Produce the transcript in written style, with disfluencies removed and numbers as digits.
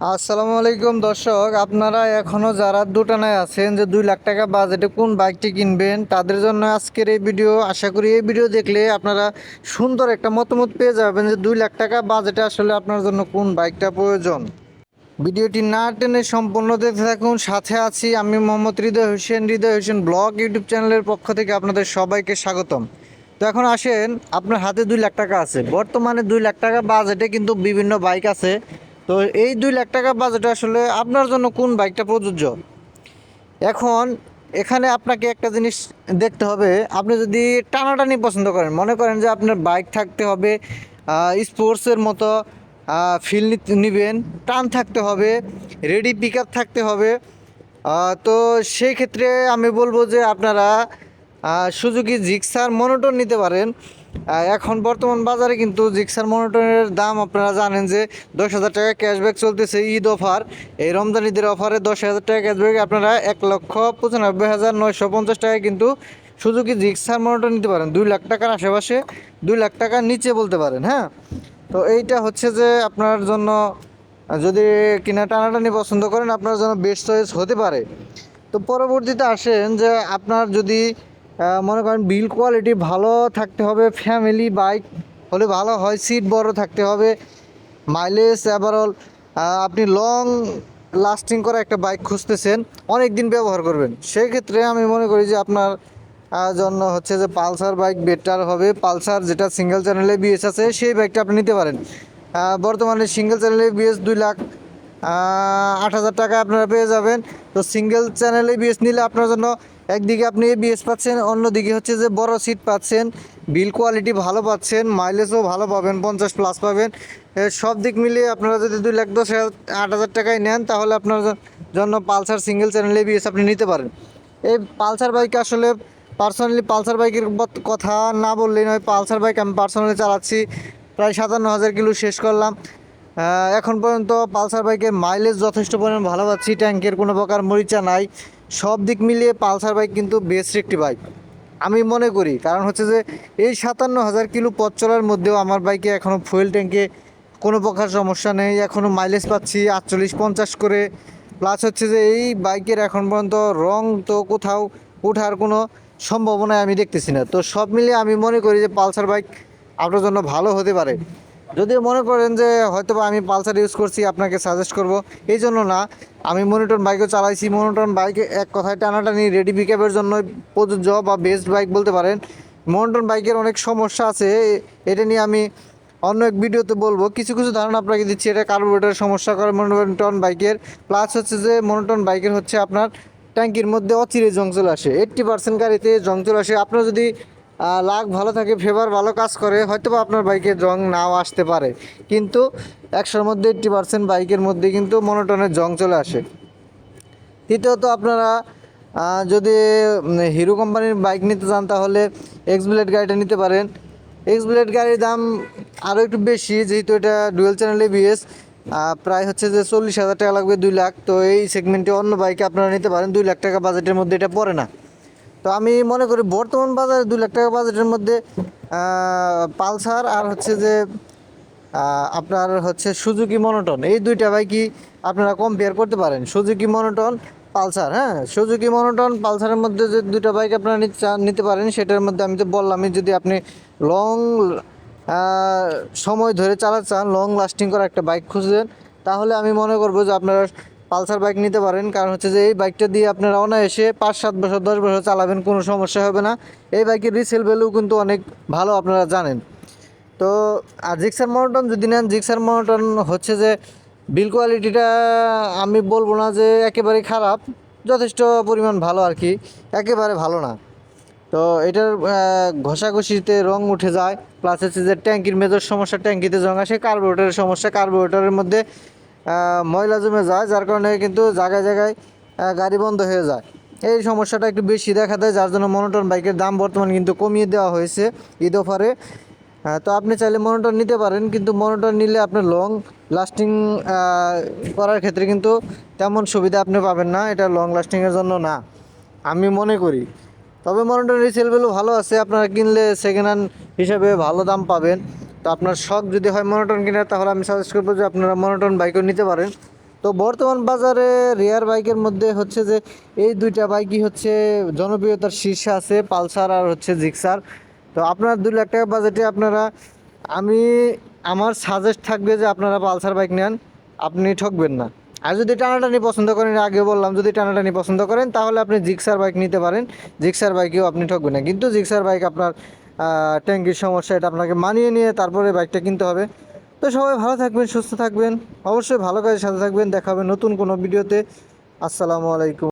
আসসালামু আলাইকুম দর্শক, আপনারা এখনও যারা দোটানায় আছেন যে 2 লাখ টাকা বাজেটে কোন বাইকটি কিনবেন, তাদের জন্য আজকের এই ভিডিও। আশা করি এই ভিডিও দেখলে আপনারা সুন্দর একটা মতামত পেয়ে যাবেন যে 2 লাখ টাকা বাজেটে আসলে আপনার জন্য কোন বাইকটা প্রয়োজন। ভিডিওটি না টেনে সম্পূর্ণ দেখতে থাকুন। সাথে আছি আমি মোহাম্মদ হৃদয় হোসেন ব্লগ ইউটিউব চ্যানেলের পক্ষ থেকে আপনাদের সবাইকে স্বাগতম। তো এখন আসেন, আপনার হাতে 2 লাখ টাকা আছে, বর্তমানে 2 লাখ টাকা বাজেটে কিন্তু বিভিন্ন বাইক আছে। তো এই 2 লাখ টাকা বাজেটে আসলে আপনার জন্য কোন বাইকটা প্রযোজ্য। এখন এখানে আপনাকে একটা জিনিস দেখতে হবে। আপনি যদি টানাটানি পছন্দ করেন, মনে করেন যে আপনার বাইক থাকতে হবে স্পোর্টসের মতো, ফিল নেবেন, টান থাকতে হবে, রেডি পিক আপ থাকতে হবে, তো সেই ক্ষেত্রে আমি বলবো যে আপনারা সুজুকি জিক্সার মনোটন নিতে পারেন। এখন বর্তমান বাজারে কিন্তু জিক্সার মনোটনের দাম আপনারা জানেন যে 10,000 টাকা ক্যাশব্যাক চলতেছে। ঈদ অফার, এই রমজান ঈদের অফারে 10,000 টাকা ক্যাশব্যাক আপনারা 1,95,950 টাকায় কিন্তু সুজুকি জিক্সার মনোটন নিতে পারেন। 2 লাখ টাকার আশেপাশে, 2 লাখ টাকার নিচে বলতে পারেন। হ্যাঁ, তো এইটা হচ্ছে যে আপনার জন্য যদি কিনা টানাটানি পছন্দ করেন, আপনার জন্য বেস্ট চয়েস হতে পারে। তো পরবর্তীতে আসেন যে আপনার যদি মনে করেন বিল কোয়ালিটি ভালো থাকতে হবে, ফ্যামিলি বাইক হলে ভালো হয়, সিট বড় থাকতে হবে, মাইলেজ ওভারঅল আপনি লং লাস্টিং করা একটা বাইক খুঁজতেছেন, অনেক দিন ব্যবহার করবেন, সেই ক্ষেত্রে আমি মনে করি যে আপনার জন্য হচ্ছে যে পালসার বাইক বেটার হবে। পালসার যেটা সিঙ্গেল চ্যানেলে বিএস আছে, সেই বাইকটা আপনি নিতে পারেন। বর্তমানে সিঙ্গেল চ্যানেলে বিএস 2,08,000 টাকা আপনারা পেয়ে যাবেন। তো সিঙ্গেল চ্যানেলে বিএস নিলে আপনার জন্য একদিকে আপনি বিএস পাচ্ছেন, অন্যদিকে হচ্ছে যে বড় সিট পাচ্ছেন, বিল কোয়ালিটি ভালো পাচ্ছেন, মাইলেজও ভালো পাবেন, 50+ পাবেন। সব দিক মিলিয়ে আপনারা যদি 2,10,08,000 টাকায় নেন, তাহলে আপনার জন্য পালসার সিঙ্গেল চ্যানেলে বিএস আপনি নিতে পারেন। এই পালসার বাইক আসলে পার্সোনালি পালসার বাইকের কথা না বললেই নয়। পালসার বাইক আমি পার্সোনালি চালাচ্ছি, প্রায় 57,000 কিলো শেষ করলাম। এখন পর্যন্ত পালসার বাইকের মাইলেজ যথেষ্ট পরিমাণ ভালো পাচ্ছি, ট্যাঙ্কের কোনো প্রকার মরিচা নাই। সব দিক মিলিয়ে পালসার বাইক কিন্তু বেস্ট একটি বাইক আমি মনে করি। কারণ হচ্ছে যে এই 57,000 কিলো পথ চলার মধ্যেও আমার বাইকে এখনও ফুয়েল ট্যাঙ্কে কোনো প্রকার সমস্যা নেই, এখনও মাইলেজ পাচ্ছি 48-50 করে। প্লাস হচ্ছে যে এই বাইকের এখন পর্যন্ত রং তো কোথাও ওঠার কোনো সম্ভাবনায় আমি দেখতেছি না। তো সব মিলিয়ে আমি মনে করি যে পালসার বাইক আপনার জন্য ভালো হতে পারে। যদিও মনে করেন যে হয়তো বা আমি পালসার ইউজ করছি, আপনাকে সাজেস্ট করব এই জন্য না, আমি মনোটন বাইকও চালাইছি। মনোটন বাইক এক কথায় টানাটানি রেডি পিকআপের জন্য প্রযোজ্য বা বেস্ট বাইক বলতে পারেন। মনোটন বাইকের অনেক সমস্যা আছে, এটা নিয়ে আমি অন্য এক ভিডিওতে বলবো। কিছু কিছু ধারণা আপনাকে দিচ্ছি। এটা কার্বোরেটরের সমস্যা করে মনোটন বাইকের। প্লাস হচ্ছে যে মনোটন বাইকের হচ্ছে আপনার ট্যাঙ্কির মধ্যে অচিরে জং চলে আসে, 80% গাড়িতে জং চলে আসে। আপনার যদি লাক ভালো থাকে, ফেভার ভালো কাজ করে, হয়তো বা আপনার বাইকে জং নাও আসতে পারে, কিন্তু 100-র মধ্যে 80% বাইকের মধ্যে কিন্তু মনোটনের জং চলে আসে। তৃতীয়ত আপনারা যদি হিরো কোম্পানির বাইক নিতে চান, তাহলে এক্স ব্লেড গাড়িটা নিতে পারেন। এক্স ব্লেড গাড়ির দাম আরও একটু বেশি, যেহেতু এটা ডুয়েল চ্যানেল এবিএস। প্রায় হচ্ছে যে 40,000 টাকা লাগবে, 2 লাখ। তো এই সেগমেন্টে অন্য বাইকে আপনারা নিতে পারেন, 2 লাখ টাকা বাজেটের মধ্যে এটা পড়ে না। তো আমি মনে করি বর্তমান বাজারে 2 লাখ টাকা বাজেটের মধ্যে পালসার আর হচ্ছে যে আপনার হচ্ছে সুজুকি মনোটন, এই দুইটা বাইকই আপনারা কম্পেয়ার করতে পারেন। Suzuki monotone, Pulsar. হ্যাঁ, সুজুকি মনোটন পালসারের মধ্যে যে দুইটা বাইক আপনারা নিতে পারেন, সেটার মধ্যে আমি তো বললামই, যদি আপনি লং সময় ধরে চালাতে চান, লং লাস্টিং করা একটা বাইক খুঁজছেন, তাহলে আমি মনে করবো যে আপনারা পালসার বাইক নিতে পারেন। কারণ হচ্ছে যে এই বাইকটা দিয়ে আপনারা অনায়াসে 5-7 বছর 10 বছর চালাবেন, কোনো সমস্যা হবে না। এই বাইকের রিসেল ভ্যালু কিন্তু অনেক ভালো, আপনারা জানেন। তো আর জিক্সার মনোটন যদি নেন, জিক্সার মনোটন হচ্ছে যে বিল কোয়ালিটিটা আমি বলবো না যে একেবারে খারাপ, যথেষ্ট পরিমাণ ভালো আর কি, একেবারে ভালো না। তো এটার ঘষাঘষিতে রং উঠে যায়। প্লাস হচ্ছে যে ট্যাঙ্কির মেজর সমস্যা, ট্যাঙ্কিতে জং আসে। কার্বোরেটরের সমস্যা, কার্বোরেটরের মধ্যে ময়লা জমে যায়, যার কারণে কিন্তু জায়গায় জায়গায় গাড়ি বন্ধ হয়ে যায়। এই সমস্যাটা একটু বেশি দেখা দেয়, যার জন্য মনোটন বাইকের দাম বর্তমানে কিন্তু কমিয়ে দেওয়া হয়েছে ঈদ অফারে। তো আপনি চাইলে মনোটন নিতে পারেন, কিন্তু মনোটন নিলে আপনার লং লাস্টিং করার ক্ষেত্রে কিন্তু তেমন সুবিধা আপনি পাবেন না, এটা লং লাস্টিংয়ের জন্য না আমি মনে করি। তবে মনোটনের রিসেল ভ্যালু ভালো আছে, আপনারা কিনলে সেকেন্ড হ্যান্ড হিসাবে ভালো দাম পাবেন। তো আপনার শখ যদি হয় মনোটন কেনার, তাহলে আমি সাজেস্ট করবো যে আপনারা মনোটন বাইকও নিতে পারেন। তো বর্তমান বাজারে রেয়ার বাইকের মধ্যে হচ্ছে যে এই দুইটা বাইকই হচ্ছে জনপ্রিয়তার শীর্ষে আছে, পালসার আর হচ্ছে জিক্সার। তো আপনার 2 লাখ টাকা বাজেটে আপনারা, আমি আমার সাজেস্ট থাকবে যে আপনারা পালসার বাইক নেন, আপনি ঠকবেন না। আর যদি টানাটানি পছন্দ করেন, আগে বললাম যদি টানাটানি পছন্দ করেন তাহলে আপনি জিক্সার বাইক নিতে পারেন, জিক্সার বাইকেও আপনি ঠকবেন না। কিন্তু জিক্সার বাইক আপনার ট্যাঙ্কির সমস্যা, এটা আপনাকে মানিয়ে নিয়ে তারপরে বাইকটা কিনতে হবে। তো সবাই ভালো থাকবেন, সুস্থ থাকবেন, অবশ্যই ভালো কাজের সাথে থাকবেন। দেখা হবে নতুন কোনো ভিডিওতে। আসসালামু আলাইকুম।